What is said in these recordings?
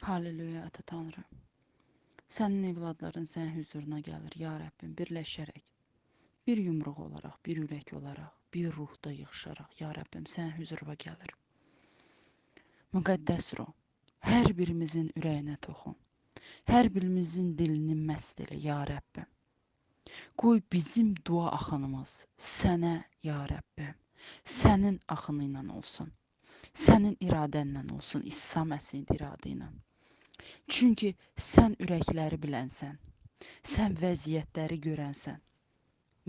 Halleluya, Ata Tanrı. Sənin evladların sənin hüzuruna gəlir, ya Rəbbim, birləşərək. Bir yumruq olaraq, bir ürək olaraq, bir ruhda yığışaraq, ya Rəbbim, sənin hüzuruna gəlir. Müqəddəs ruh, hər birimizin ürəyinə toxun. Hər birimizin dilini məst elə, ya Rəbbim. Qoy bizim dua axınımız sənə, ya Rəbbim, sənin axını ilə olsun. Sənin iradənlə olsun, İsa Məsihin iradə ilə. Çünki sən ürəkləri bilənsən, sən vəziyyətləri görənsən,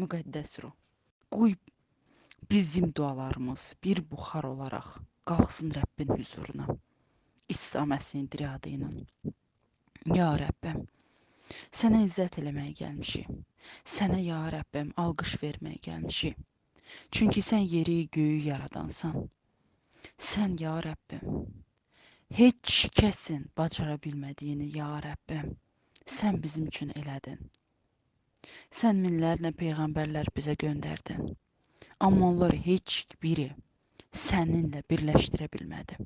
müqəddəs ruh. Qoy bizim dualarımız bir buxar olaraq qalxsın Rəbbin hüzuruna, İsa Məsihin adı ilə. Ya Rəbbim, sənə izzət eləməyə gəlmişik. Sənə, ya Rəbbim, alqış verməyə gəlmişik. Çünki sən yeri, göyü yaradansan. Sən, ya Rəbbim, heç kəsin bacara bilmədiyini, ya Rəbbim, sən bizim üçün elədin. Sən minlərlə peyğəmbərlər bizə göndərdin. Amma onlar heç biri səninlə birləşdirə bilmədi.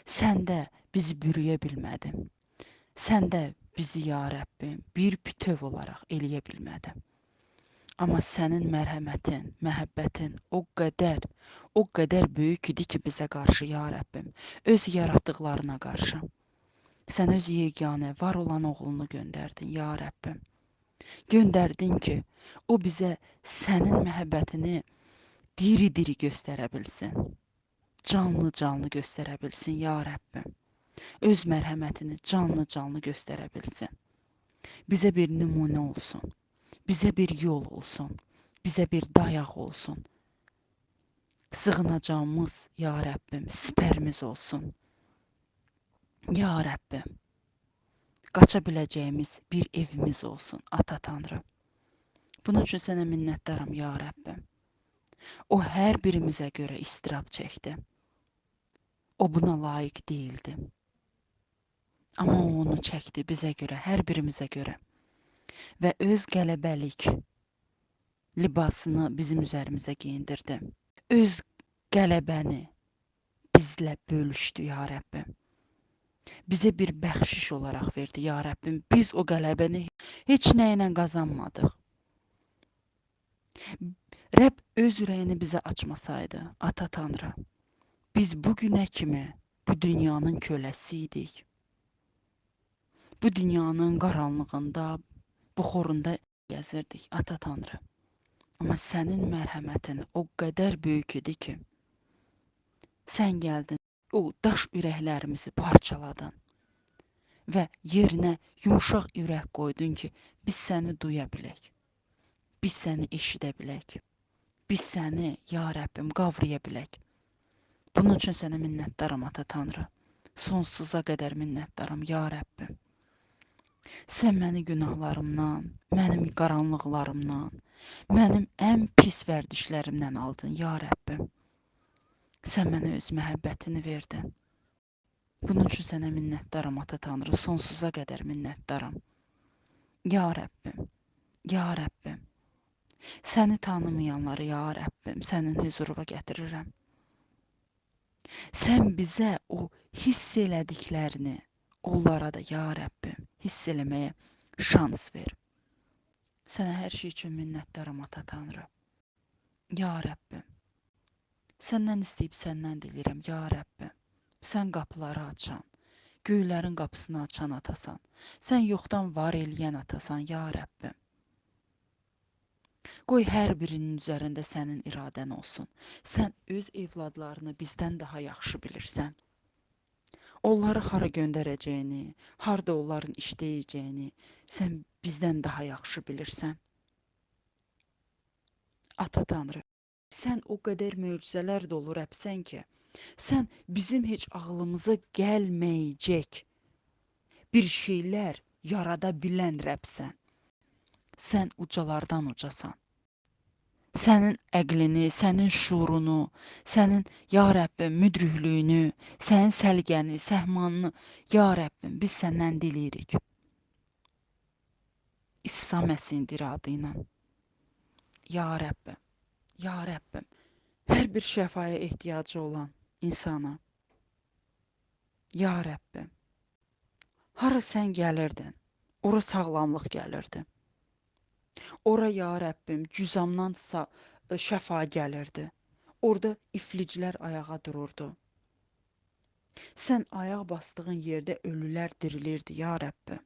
Sən də bizi bürüyə bilmədin. Sən də bizi, ya Rəbbim, bir bütöv olaraq eləyə bilmədin. Amma sənin mərhəmətin, məhəbbətin o qədər böyük idi ki bizə qarşı, ya Rəbbim, öz yaratdıqlarına qarşı. Sən öz yeganə var olan oğlunu göndərdin, ya Rəbbim. Göndərdin ki, o bizə sənin məhəbbətini diri-diri göstərə bilsin. Canlı-canlı göstərə bilsin, ya Rəbbim. Öz mərhəmətini canlı-canlı göstərə bilsin. Bizə bir nümunə olsun. Bizə bir yol olsun, bizə bir dayaq olsun. Sığınacağımız, ya Rəbbim, sipərimiz olsun. Ya Rəbbim, qaça biləcəyimiz bir evimiz olsun, Ata Tanrı. Bunun üçün sənə minnətdaram, ya Rəbbim. O hər birimizə görə istirab çəkdi. O buna layiq deyildi. Amma o onu çəkdi bizə görə, hər birimizə görə. Və öz qələbəlik libasını bizim üzərimizə geyindirdi. Öz qələbəni bizlə bölüşdü, ya Rəbbim. Bizə bir bəxşiş olaraq verdi, ya Rəbbim. Biz o qələbəni heç nə ilə qazanmadıq. Rəbb öz ürəyini bizə açmasaydı, Ata Tanrı, biz bugünə kimi bu dünyanın köləsi idik. Bu dünyanın qaranlığında, buxurunda gəzirdik, Ata Tanrı. Amma sənin mərhəmətin o qədər böyük idi ki, sən gəldin, o daş ürəklərimizi parçaladın və yerinə yumuşaq ürək qoydun ki, biz səni duya bilək, biz səni eşidə bilək, biz səni, ya Rəbbim, qavraya bilək. Bunun üçün sənə minnətdaram, Ata Tanrı, sonsuza qədər minnətdaram, ya Rəbbim. Sən məni günahlarımdan, mənim qaranlıqlarımdan, mənim ən pis vərdişlərimdən aldın, ya Rəbbim. Sən mənə öz məhəbbətini verdin. Bunun üçün sənə minnətdaram, Ata Tanrı, sonsuza qədər minnətdaram. Ya Rəbbim, ya Rəbbim, səni tanımayanları, ya Rəbbim, sənin hüzuruna gətirirəm. Sən bizə o hiss elədiklərini, onlara da, ya Rəbbim, hiss eləməyə şans ver. Sənə hər şey üçün minnətdaram, Ata Tanrı. Ya Rəbbim, səndən istəyib səndən dilirəm, ya Rəbbim. Sən qapıları açan, göylərin qapısını açan atasan. Sən yoxdan var eləyən atasan, ya Rəbbim. Qoy hər birinin üzərində sənin iradən olsun. Sən öz evladlarını bizdən daha yaxşı bilirsən. Onları hara göndərəcəyini, harda onların işləyəcəyini sən bizdən daha yaxşı bilirsən. Ata Tanrı, sən o qədər möcüzələr dolu Rəbsən ki, sən bizim heç ağlımıza gəlməyəcək bir şeylər yarada bilən Rəbsən. Sən ucalardan ucasan. Sənin əqlini, sənin şuurunu, sənin, ya Rəbbim, müdriklüyünü, sənin səlqəni, səhmanını, ya Rəbbim, biz səndən diləyirik. İsa Məsihin adı ilə. Ya Rəbbim, ya Rəbbim, hər bir şəfaya ehtiyacı olan insana, ya Rəbbim, Hara sən gəlirdin, ora sağlamlıq gəlirdi. Ora ya Rəbbim cüzamdan şəfa gəlirdi. Orada ifliclər ayağa dururdu. Sən ayaq bastığın yerdə ölülər dirilirdi ya Rəbbim.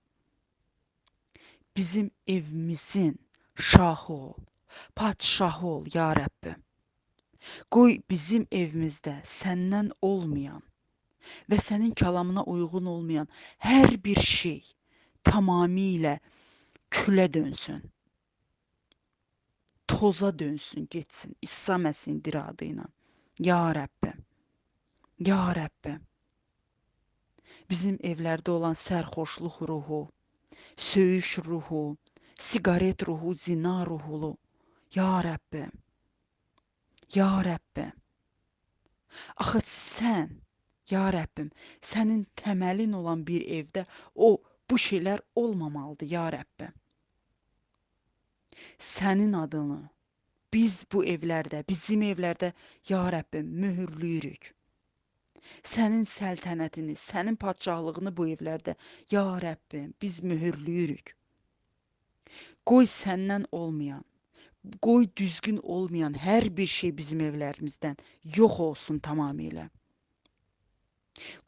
Bizim evimizin şahı ol, padşahı ol ya Rəbbim. Qoy bizim evimizdə səndən olmayan və sənin kəlamına uyğun olmayan hər bir şey tamamilə külə dönsün. Toza dönsün, getsin. İsa Məsihin dir adı ilə. Ya Rəbbim, ya Rəbbim. Bizim evlərdə olan sərxoşluq ruhu, söyüş ruhu, siqaret ruhu, zina ruhulu. Ya Rəbbim, ya Rəbbim. Axı sən, ya Rəbbim, sənin təməlin olan bir evdə bu şeylər olmamalıdır, ya Rəbbim. Sənin adını biz bu evlərdə, bizim evlərdə, ya Rəbbim, mühürləyirik. Sənin səltənətini, sənin padşahlığını bu evlərdə, ya Rəbbim, biz mühürləyirik. Qoy səndən olmayan, qoy düzgün olmayan hər bir şey bizim evlərimizdən yox olsun tamamilə.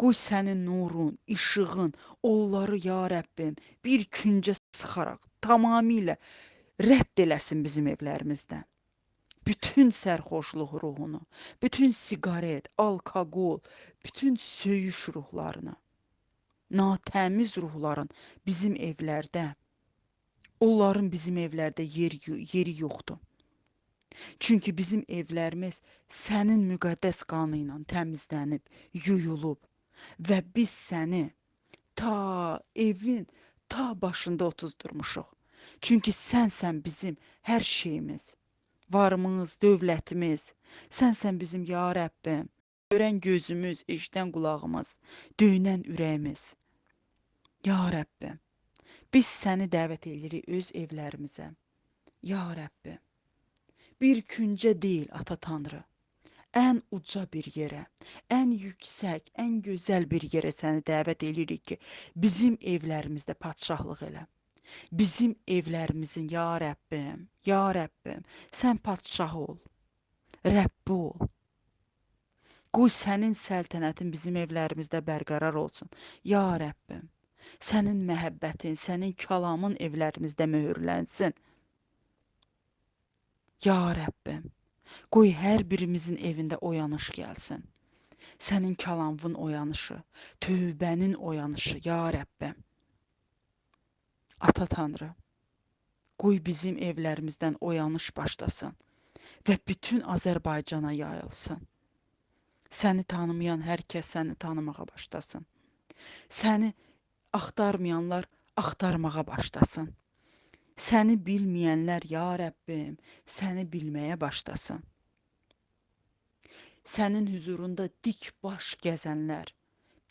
Qoy sənin nurun, işığın, onları, ya Rəbbim, bir küncə sıxaraq tamamilə rədd eləsin bizim evlərimizdən. Bütün sərxoşluq ruhunu, bütün siqaret, alkoqol, bütün söyüş ruhlarını, natəmiz ruhların bizim evlərdə, onların bizim evlərdə yeri yoxdur. Çünki bizim evlərimiz sənin müqəddəs qanı ilə təmizlənib, yuyulub və biz səni evin başında otuzdurmuşuq. Çünki sənsən bizim hər şeyimiz, varımız, dövlətimiz, sənsən bizim ya Rəbbim, görən gözümüz, eşidən qulağımız, döyünən ürəyimiz. Ya Rəbbim, biz səni dəvət edirik öz evlərimizə. Ya Rəbbim, bir küncə deyil, Ata Tanrı, ən uca bir yerə, ən yüksək, ən gözəl bir yerə səni dəvət edirik ki, bizim evlərimizdə padşahlıq elə. Bizim evlərimizin, ya Rəbbim, sən padşah ol, Rəbbi ol. Qoy sənin səltənətin bizim evlərimizdə bərqərar olsun. Ya Rəbbim, sənin məhəbbətin, sənin kəlamın evlərimizdə möhürlənsin. Ya Rəbbim, qoy hər birimizin evində oyanış gəlsin. Sənin kəlamın oyanışı, tövbənin oyanışı, ya Rəbbim. Ata Tanrı, qoy bizim evlərimizdən oyanış başlasın və bütün Azərbaycana yayılsın. Səni tanımayan hər kəs səni tanımağa başlasın. Səni axtarmayanlar axtarmağa başlasın. Səni bilməyənlər, ya Rəbbim, səni bilməyə başlasın. Sənin hüzurunda dik baş gəzənlər,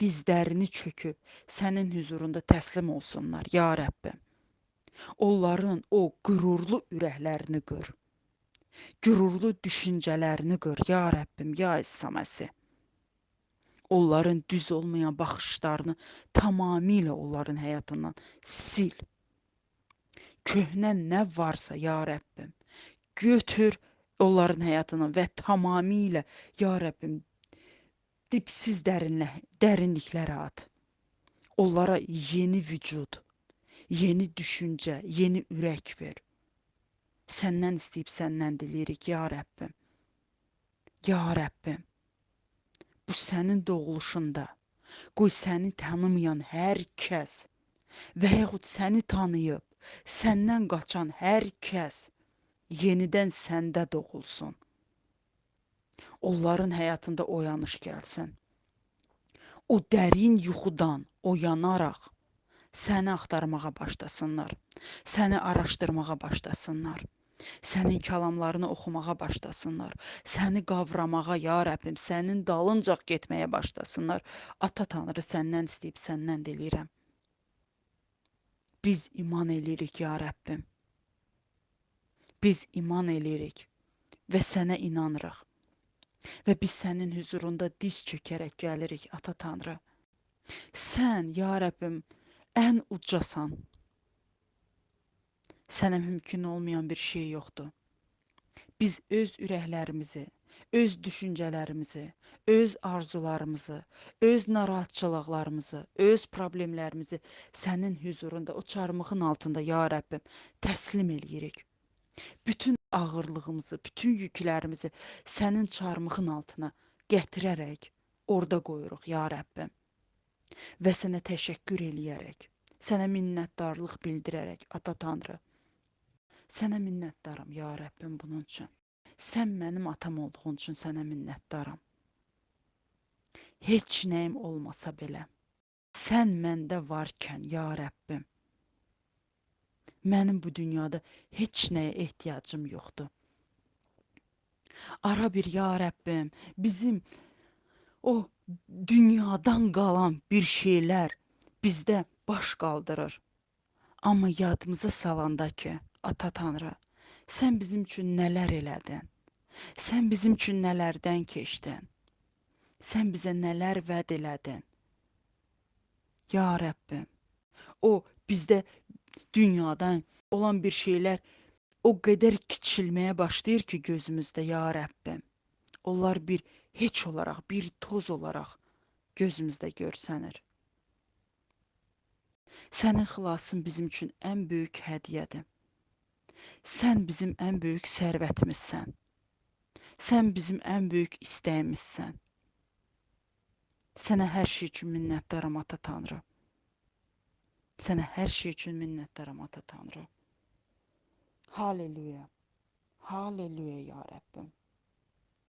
dizlərini çöküb, sənin hüzurunda təslim olsunlar, ya Rəbbim. Onların o qürurlu ürəklərini qır. Qürurlu düşüncələrini qır, ya Rəbbim, ya İsa Məsih. Onların düz olmayan baxışlarını tamamilə onların həyatından sil. Köhnə nə varsa, ya Rəbbim, götür onların həyatından və tamamilə, ya Rəbbim, dipsiz dərinliklərə at. Onlara yeni vücud, yeni düşüncə, yeni ürək ver. Səndən istəyib səndən diləyirik, ya Rəbbim. Ya Rəbbim, bu sənin doğuluşunda, qoy səni tanımayan hər kəs və yaxud səni tanıyıb, səndən qaçan hər kəs yenidən səndə doğulsun. Onların həyatında oyanış gəlsin. O dərin yuxudan oyanaraq səni axtarmağa başlasınlar, səni araşdırmağa başlasınlar, sənin kəlamlarını oxumağa başlasınlar, səni qavramağa, ya Rəbbim, sənin dalınca getməyə başlasınlar. Ata Tanrı, səndən istəyib səndən diləyirəm. Biz iman eləyirik, ya Rəbbim. Biz iman eləyirik və sənə inanırıq. Və biz sənin hüzurunda diz çökərək gəlirik, Ata Tanrı. Sən, ya Rəbbim, ən ucasan. Sənə mümkün olmayan bir şey yoxdur. Biz öz ürəklərimizi, öz düşüncələrimizi, öz arzularımızı, öz narahatçılıqlarımızı, öz problemlərimizi sənin hüzurunda, o çarmıxın altında, ya Rəbbim, təslim eləyirik. Bütün ağırlığımızı, bütün yüklərimizi sənin çarmıxın altına gətirərək orada qoyuruq, ya Rəbbim. Və sənə təşəkkür eləyərək, sənə minnətdarlıq bildirərək, Ata Tanrı, sənə minnətdaram, ya Rəbbim, bunun üçün. Sən mənim atam olduğun üçün sənə minnətdaram. Heç nəyim olmasa belə, sən məndə varkən, ya Rəbbim, mənim bu dünyada heç nəyə ehtiyacım yoxdur. Ara bir, ya Rəbbim, bizim o dünyadan qalan bir şeylər bizdə baş qaldırır. Amma yadımıza salanda ki, Ata Tanrı, sən bizim üçün nələr elədin? Sən bizim üçün nələrdən keçdin? Sən bizə nələr vəd elədin? Ya Rəbbim, o bizdə dünyadan olan bir şeylər o qədər kiçilməyə başlayır ki gözümüzdə, ya Rəbbim. Onlar bir heç olaraq, bir toz olaraq gözümüzdə görsənir. Sənin xilasın bizim üçün ən böyük hədiyyədir. Sən bizim ən böyük sərvətimizsən. Sən bizim ən böyük istəyimizsən. Sənə hər şey üçün minnətdaram, Ata Tanrı. Sənə hər şey üçün minnətdaram, Ata Tanrı. Halleluya. Halleluya, ya Rəbbim.